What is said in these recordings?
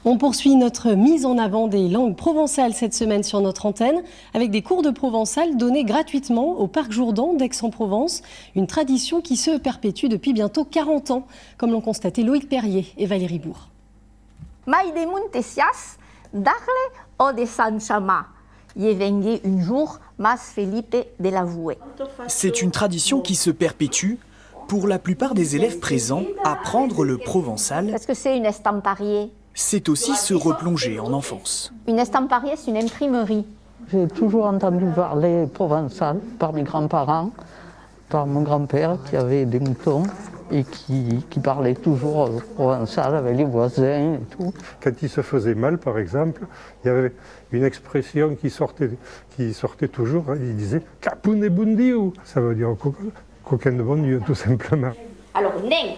On poursuit notre mise en avant des langues provençales cette semaine sur notre antenne avec des cours de provençal donnés gratuitement au Parc Jourdan d'Aix-en-Provence. Une tradition qui se perpétue depuis bientôt 40 ans, comme l'ont constaté Loïc Perrier et Valérie Bourg. Maïdemuntesias, darle o de San Chama. Yevengue un jour, mas Felipe de la Voué. C'est une tradition qui se perpétue. Pour la plupart des élèves présents, apprendre le provençal, Parce que c'est une estampariée. c'est aussi se replonger en enfance. Une estampariée, c'est une imprimerie. J'ai toujours entendu parler provençal par mes grands-parents, par mon grand-père qui avait des moutons et qui parlait toujours provençal avec les voisins et tout. Quand il se faisait mal, par exemple, il y avait une expression qui sortait toujours. Il disait « Capoune et bundiou ». Ça veut dire coquin de bon Dieu, tout simplement. Alors, nen,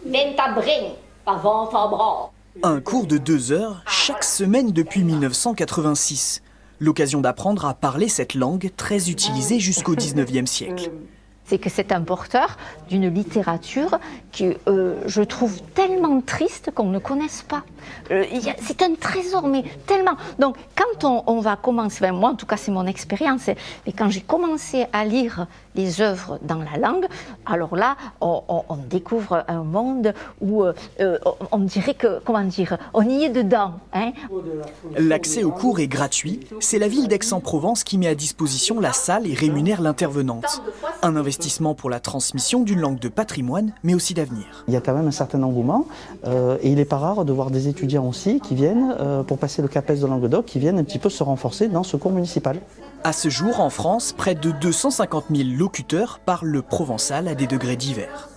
ventabrin, pas ventabran. Un cours de 2 heures chaque semaine depuis 1986. L'occasion d'apprendre à parler cette langue très utilisée jusqu'au 19e siècle. C'est que c'est un porteur d'une littérature que je trouve tellement triste qu'on ne connaisse pas. C'est un trésor, mais tellement. Donc, quand on va commencer, moi en tout cas c'est mon expérience, mais quand j'ai commencé à lire les œuvres dans la langue, alors là, on découvre un monde où on dirait que, comment dire, on y est dedans. Hein. L'accès au cours est gratuit. C'est la ville d'Aix-en-Provence qui met à disposition la salle et rémunère l'intervenante. Un investissement pour la transmission d'une langue de patrimoine, mais aussi d'avenir. Il y a quand même un certain engouement et il n'est pas rare de voir des étudiants aussi qui viennent, pour passer le CAPES de Languedoc, qui viennent un petit peu se renforcer dans ce cours municipal. À ce jour, en France, près de 250 000 locuteurs parlent le provençal à des degrés divers.